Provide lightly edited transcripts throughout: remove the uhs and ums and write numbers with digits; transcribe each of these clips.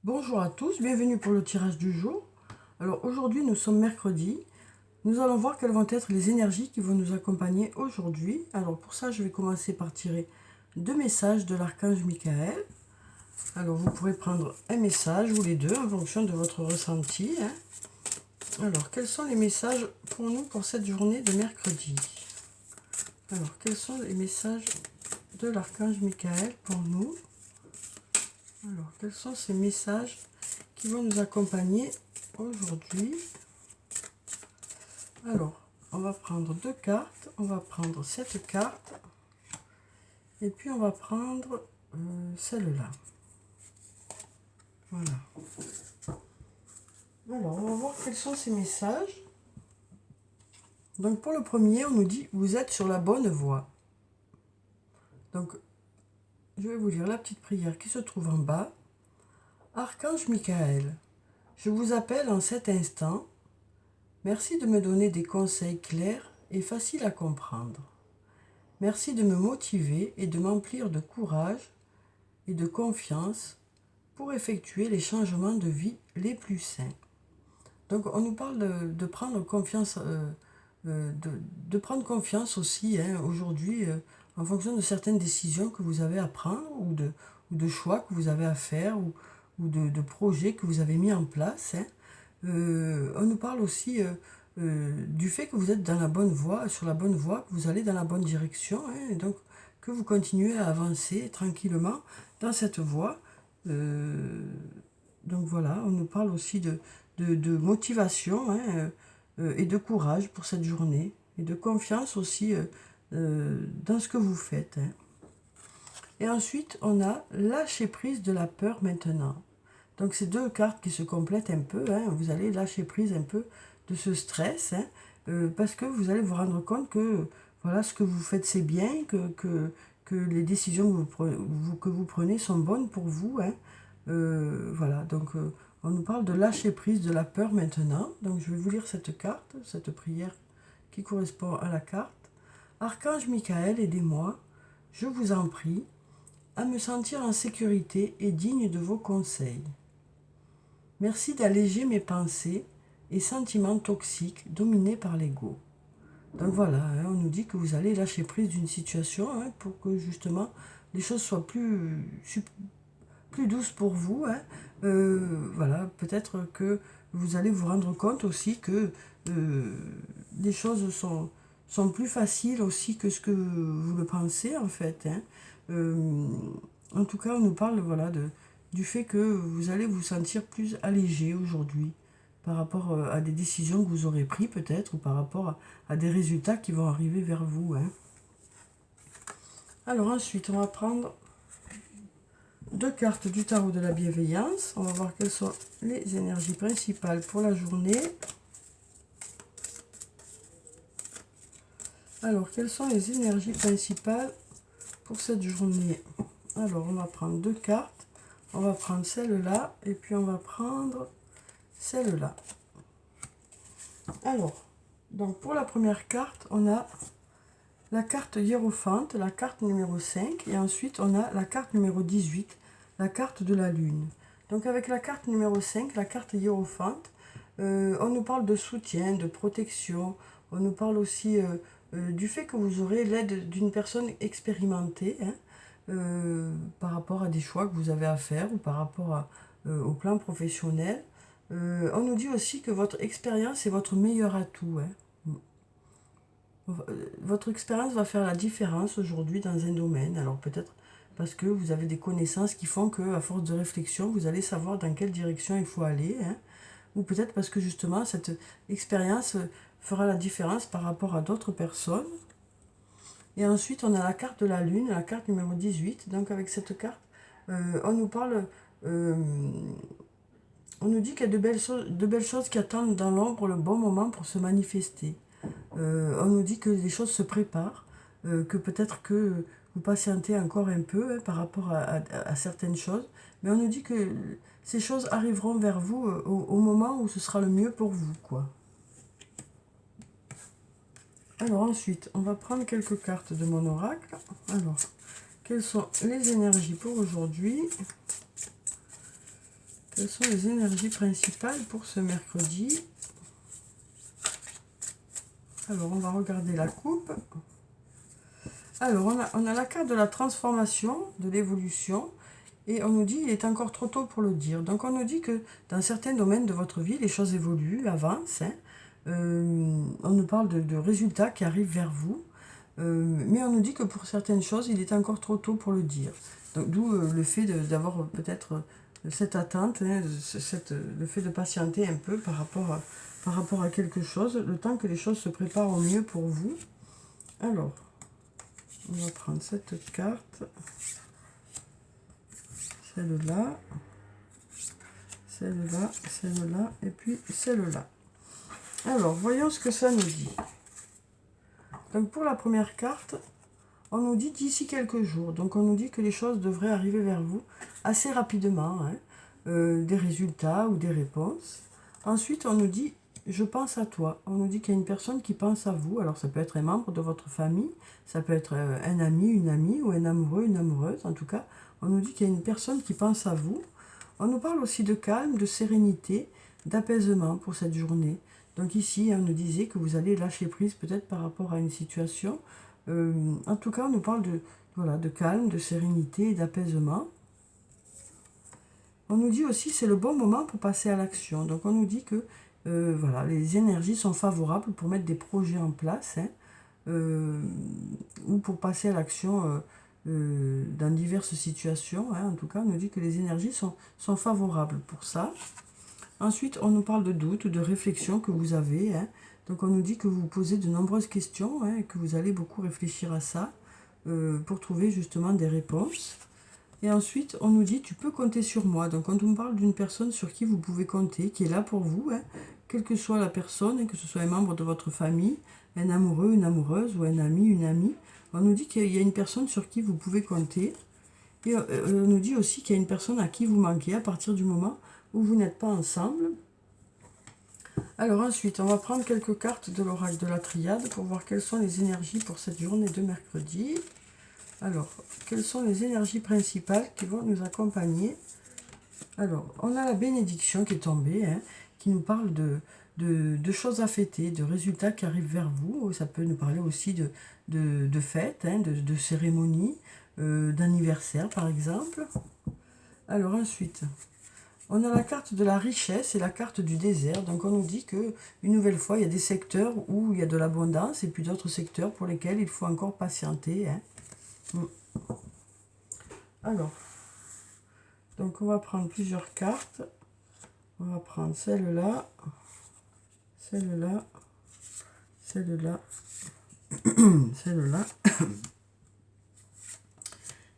Bonjour à tous, bienvenue pour le tirage du jour. Alors aujourd'hui nous sommes mercredi. Nous allons voir quelles vont être les énergies qui vont nous accompagner aujourd'hui. Alors pour ça je vais commencer par tirer deux messages de l'archange Michael. Alors vous pourrez prendre un message ou les deux en fonction de votre ressenti. Alors quels sont les messages pour nous pour cette journée de mercredi? Alors quels sont les messages de l'archange Michael pour nous? Alors quels sont ces messages qui vont nous accompagner aujourd'hui? Alors, on va prendre deux cartes, on va prendre cette carte, et puis on va prendre celle-là. Voilà. Alors, on va voir quels sont ces messages. Donc, pour le premier, on nous dit « Vous êtes sur la bonne voie ». Donc, je vais vous lire la petite prière qui se trouve en bas. « Archange Michael, je vous appelle en cet instant. Merci de me donner des conseils clairs et faciles à comprendre. Merci de me motiver et de m'emplir de courage et de confiance pour effectuer les changements de vie les plus sains. » Donc on nous parle de prendre confiance, de prendre confiance aussi aujourd'hui en fonction de certaines décisions que vous avez à prendre ou de choix que vous avez à faire ou de projets que vous avez mis en place. On nous parle aussi du fait que vous êtes dans la bonne voie, sur la bonne voie, que vous allez dans la bonne direction, et donc que vous continuez à avancer tranquillement dans cette voie. Donc voilà, on nous parle aussi de motivation et de courage pour cette journée, et de confiance aussi dans ce que vous faites. Et ensuite, on a lâcher prise de la peur maintenant. Donc c'est deux cartes qui se complètent un peu. Vous allez lâcher prise un peu de ce stress, parce que vous allez vous rendre compte que voilà, ce que vous faites c'est bien, que les décisions que vous prenez sont bonnes pour vous. Voilà, donc on nous parle de lâcher prise de la peur maintenant. Donc je vais vous lire cette carte, cette prière qui correspond à la carte. Archange Michael, aidez-moi, je vous en prie, à me sentir en sécurité et digne de vos conseils. Merci d'alléger mes pensées et sentiments toxiques dominés par l'ego. Donc voilà, on nous dit que vous allez lâcher prise d'une situation pour que justement les choses soient plus douces pour vous. Voilà, peut-être que vous allez vous rendre compte aussi que les choses sont plus faciles aussi que ce que vous le pensez en fait. En tout cas, on nous parle voilà, du fait que vous allez vous sentir plus allégé aujourd'hui par rapport à des décisions que vous aurez prises peut-être ou par rapport à des résultats qui vont arriver vers vous. Alors ensuite, on va prendre deux cartes du tarot de la bienveillance. On va voir quelles sont les énergies principales pour la journée. Alors, quelles sont les énergies principales pour cette journée? Alors, on va prendre deux cartes. On va prendre celle-là et puis on va prendre celle-là. Alors, donc pour la première carte, on a la carte hiérophante, la carte numéro 5, et ensuite on a la carte numéro 18, la carte de la lune. Donc avec la carte numéro 5, la carte hiérophante, on nous parle de soutien, de protection, on nous parle aussi du fait que vous aurez l'aide d'une personne expérimentée, par rapport à des choix que vous avez à faire ou par rapport au plan professionnel. On nous dit aussi que votre expérience est votre meilleur atout. Votre expérience va faire la différence aujourd'hui dans un domaine. Alors peut-être parce que vous avez des connaissances qui font que, à force de réflexion, vous allez savoir dans quelle direction il faut aller. Ou peut-être parce que justement, cette expérience fera la différence par rapport à d'autres personnes. Et ensuite, on a la carte de la lune, la carte numéro 18. Donc avec cette carte, on nous parle... on nous dit qu'il y a de belles choses qui attendent dans l'ombre le bon moment pour se manifester. On nous dit que les choses se préparent, que peut-être que vous patientez encore un peu par rapport à certaines choses, mais on nous dit que ces choses arriveront vers vous au moment où ce sera le mieux pour vous, quoi. Alors ensuite, on va prendre quelques cartes de mon oracle. Alors, quelles sont les énergies pour aujourd'hui? Quelles sont les énergies principales pour ce mercredi? Alors, on va regarder la coupe. Alors, on a la carte de la transformation, de l'évolution. Et on nous dit il est encore trop tôt pour le dire. Donc, on nous dit que dans certains domaines de votre vie, les choses évoluent, avancent. Hein. On nous parle de résultats qui arrivent vers vous. Mais on nous dit que pour certaines choses, il est encore trop tôt pour le dire. Donc, d'où le fait d'avoir peut-être cette attente, hein, le fait de patienter un peu par rapport à quelque chose, le temps que les choses se préparent au mieux pour vous. Alors, on va prendre cette carte, celle-là, celle-là, celle-là, et puis celle-là. Alors, voyons ce que ça nous dit. Donc, pour la première carte, on nous dit d'ici quelques jours. Donc, on nous dit que les choses devraient arriver vers vous assez rapidement, hein, des résultats ou des réponses. Ensuite, on nous dit je pense à toi. On nous dit qu'il y a une personne qui pense à vous. Alors, ça peut être un membre de votre famille, ça peut être un ami, une amie, ou un amoureux, une amoureuse. En tout cas, on nous dit qu'il y a une personne qui pense à vous. On nous parle aussi de calme, de sérénité, d'apaisement pour cette journée. Donc ici, on nous disait que vous allez lâcher prise peut-être par rapport à une situation. En tout cas, on nous parle voilà, de calme, de sérénité et d'apaisement. On nous dit aussi que c'est le bon moment pour passer à l'action. Donc on nous dit que voilà, les énergies sont favorables pour mettre des projets en place, hein, ou pour passer à l'action dans diverses situations. Hein. En tout cas, on nous dit que les énergies sont favorables pour ça. Ensuite, on nous parle de doutes, de réflexions que vous avez. Hein. Donc on nous dit que vous vous posez de nombreuses questions, hein, et que vous allez beaucoup réfléchir à ça pour trouver justement des réponses. Et ensuite, on nous dit, tu peux compter sur moi. Donc, quand on parle d'une personne sur qui vous pouvez compter, qui est là pour vous, hein, quelle que soit la personne, hein, que ce soit un membre de votre famille, un amoureux, une amoureuse, ou un ami, une amie, on nous dit qu'il y a une personne sur qui vous pouvez compter. Et on nous dit aussi qu'il y a une personne à qui vous manquez à partir du moment où vous n'êtes pas ensemble. Alors ensuite, on va prendre quelques cartes de l'oracle de la triade pour voir quelles sont les énergies pour cette journée de mercredi. Alors, quelles sont les énergies principales qui vont nous accompagner? Alors, on a la bénédiction qui est tombée, hein, qui nous parle de choses à fêter, de résultats qui arrivent vers vous. Ça peut nous parler aussi de fêtes, hein, de cérémonies, d'anniversaires par exemple. Alors ensuite, on a la carte de la richesse et la carte du désert. Donc on nous dit que une nouvelle fois, il y a des secteurs où il y a de l'abondance et puis d'autres secteurs pour lesquels il faut encore patienter, hein. Alors, donc on va prendre plusieurs cartes. On va prendre celle-là, celle-là, celle-là, celle-là,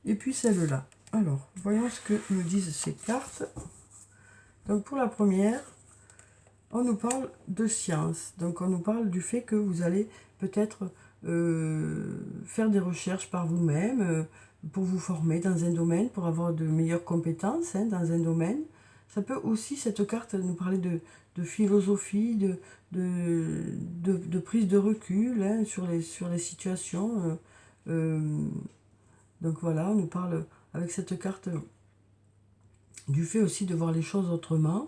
et puis celle-là. Alors, voyons ce que nous disent ces cartes. Donc pour la première, on nous parle de science. Donc on nous parle du fait que vous allez peut-être faire des recherches par vous-même, pour vous former dans un domaine, pour avoir de meilleures compétences, hein, dans un domaine. Ça peut aussi, cette carte, nous parler de philosophie, de prise de recul, hein, sur les situations. Donc voilà, on nous parle avec cette carte du fait aussi de voir les choses autrement.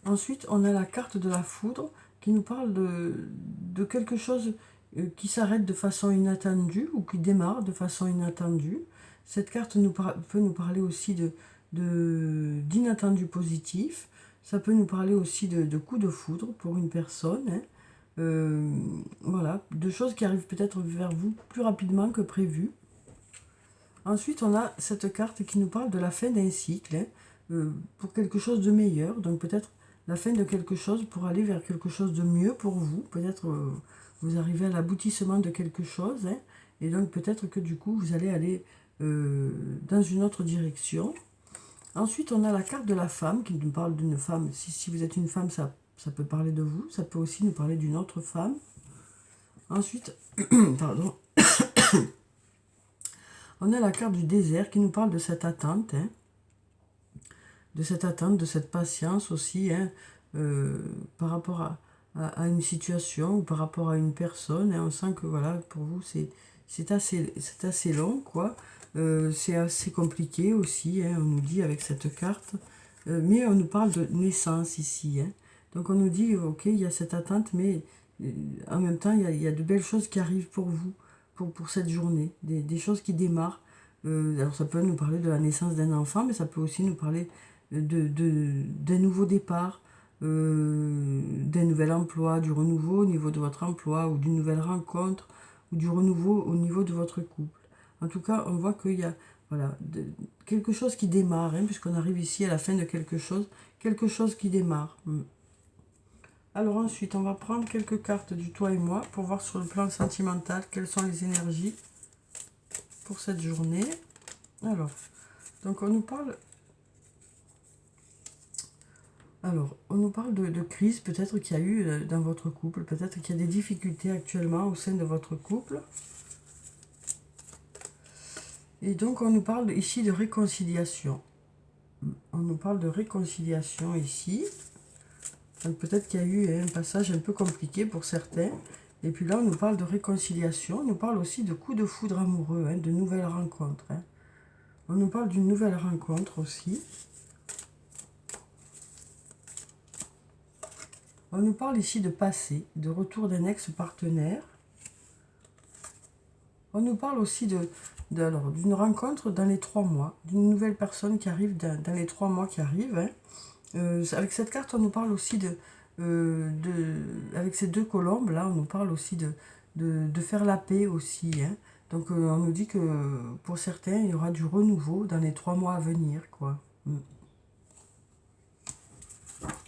Ensuite, on a la carte de la foudre qui nous parle de quelque chose qui s'arrête de façon inattendue ou qui démarre de façon inattendue. Cette carte peut nous parler aussi d'inattendus positifs. Ça peut nous parler aussi de coups de foudre pour une personne. Hein. Voilà, de choses qui arrivent peut-être vers vous plus rapidement que prévu. Ensuite, on a cette carte qui nous parle de la fin d'un cycle, hein, pour quelque chose de meilleur. Donc peut-être la fin de quelque chose pour aller vers quelque chose de mieux pour vous. Peut-être vous arrivez à l'aboutissement de quelque chose, hein, et donc peut-être que du coup vous allez aller dans une autre direction. Ensuite, on a la carte de la femme qui nous parle d'une femme. Si vous êtes une femme, ça peut parler de vous. Ça peut aussi nous parler d'une autre femme. Ensuite, pardon. On a la carte du désert qui nous parle de cette attente, hein, de cette patience aussi, hein, par rapport à une situation ou par rapport à une personne. Hein. On sent que voilà, pour vous, c'est assez long, quoi. C'est assez compliqué aussi, hein, on nous dit avec cette carte. mais on nous parle de naissance ici. Hein. Donc on nous dit, ok, il y a cette attente, mais en même temps, il y a de belles choses qui arrivent pour vous, pour cette journée, des choses qui démarrent. Alors ça peut nous parler de la naissance d'un enfant, mais ça peut aussi nous parler d'un nouveau départ, d'un nouvel emploi, du renouveau au niveau de votre emploi, ou d'une nouvelle rencontre, ou du renouveau au niveau de votre couple. En tout cas, on voit qu'il y a voilà, quelque chose qui démarre, hein, puisqu'on arrive ici à la fin de quelque chose qui démarre. Alors ensuite, on va prendre quelques cartes du toi et moi pour voir sur le plan sentimental quelles sont les énergies pour cette journée. Alors, donc on nous parle... Alors, on nous parle de crise peut-être qu'il y a eu dans votre couple, peut-être qu'il y a des difficultés actuellement au sein de votre couple. Et donc, on nous parle ici de réconciliation. On nous parle de réconciliation ici. Donc, peut-être qu'il y a eu un passage un peu compliqué pour certains. Et puis là, on nous parle de réconciliation. On nous parle aussi de coups de foudre amoureux, hein, de nouvelles rencontres. Hein. On nous parle d'une nouvelle rencontre aussi. On nous parle ici de passé, de retour d'un ex-partenaire. On nous parle aussi d'une rencontre dans les 3 mois, d'une nouvelle personne qui arrive dans les 3 mois qui arrivent. Hein. Avec cette carte, on nous parle aussi avec ces 2 colombes, là, on nous parle aussi de faire la paix aussi. Hein. Donc, on nous dit que pour certains, il y aura du renouveau dans les 3 mois à venir, quoi.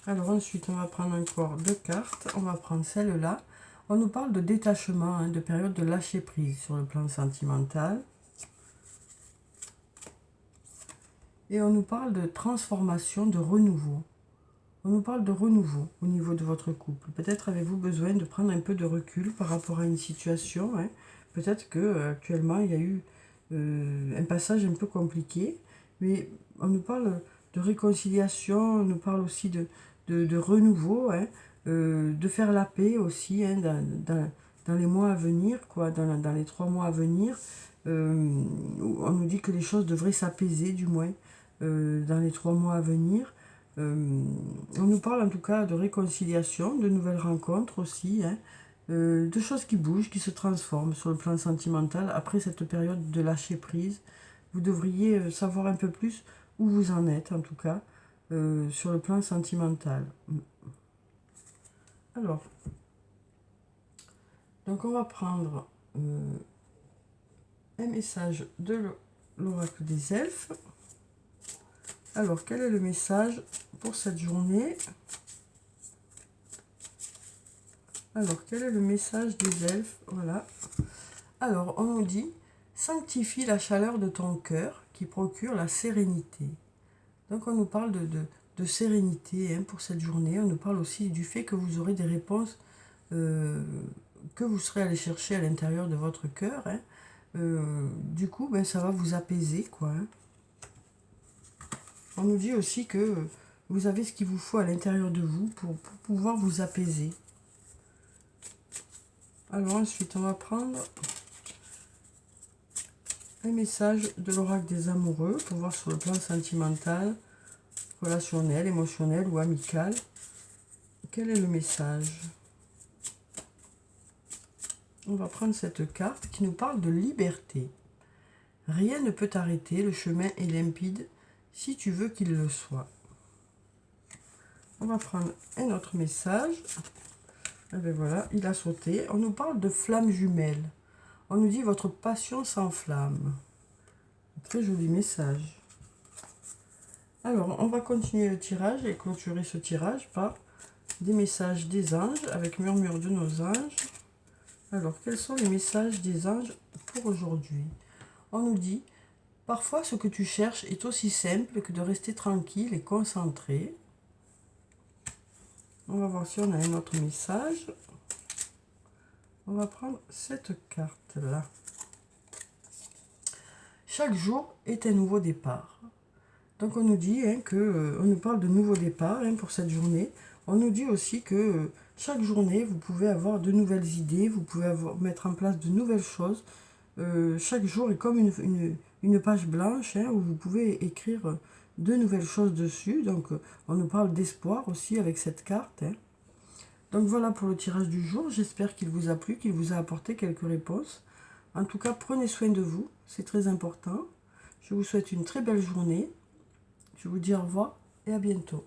Alors ensuite, on va prendre encore 2 cartes. On va prendre celle-là. On nous parle de détachement, hein, de période de lâcher prise sur le plan sentimental. Et on nous parle de transformation, de renouveau. On nous parle de renouveau au niveau de votre couple. Peut-être avez-vous besoin de prendre un peu de recul par rapport à une situation. Hein. Peut-être qu'actuellement, il y a eu un passage un peu compliqué. Mais on nous parle de réconciliation, on nous parle aussi de renouveau, hein, de faire la paix aussi hein, dans les mois à venir, quoi, dans les 3 mois à venir. On nous dit que les choses devraient s'apaiser, du moins, dans les 3 mois à venir. On nous parle en tout cas de réconciliation, de nouvelles rencontres aussi, hein, de choses qui bougent, qui se transforment sur le plan sentimental. Après cette période de lâcher prise, vous devriez savoir un peu plus où vous en êtes, en tout cas, sur le plan sentimental. Alors, donc on va prendre un message de l'oracle des elfes. Alors, quel est le message pour cette journée? Alors, quel est le message des elfes? Voilà. Alors, on nous dit, sanctifie la chaleur de ton cœur qui procure la sérénité. Donc, on nous parle de sérénité hein, pour cette journée. On nous parle aussi du fait que vous aurez des réponses que vous serez allé chercher à l'intérieur de votre cœur. Hein. Du coup, ben, ça va vous apaiser, quoi. Hein. On nous dit aussi que vous avez ce qu'il vous faut à l'intérieur de vous pour pouvoir vous apaiser. Alors ensuite, on va prendre un message de l'oracle des amoureux pour voir sur le plan sentimental, relationnel, émotionnel ou amical. Quel est le message? On va prendre cette carte qui nous parle de liberté. Rien ne peut t'arrêter, le chemin est limpide si tu veux qu'il le soit. On va prendre un autre message. Et bien voilà, il a sauté. On nous parle de flamme jumelle. On nous dit votre passion s'enflamme. Très joli message. Alors, on va continuer le tirage et clôturer ce tirage par des messages des anges avec murmure de nos anges. Alors, quels sont les messages des anges pour aujourd'hui? On nous dit, parfois ce que tu cherches est aussi simple que de rester tranquille et concentré. On va voir si on a un autre message. On va prendre cette carte-là. Chaque jour est un nouveau départ. Donc on nous dit hein, on nous parle de nouveau départ hein, pour cette journée. On nous dit aussi que chaque journée, vous pouvez avoir de nouvelles idées, vous pouvez mettre en place de nouvelles choses. Chaque jour est comme une page blanche hein, où vous pouvez écrire de nouvelles choses dessus. Donc, on nous parle d'espoir aussi avec cette carte. Hein. Donc, voilà pour le tirage du jour. J'espère qu'il vous a plu, qu'il vous a apporté quelques réponses. En tout cas, prenez soin de vous. C'est très important. Je vous souhaite une très belle journée. Je vous dis au revoir et à bientôt.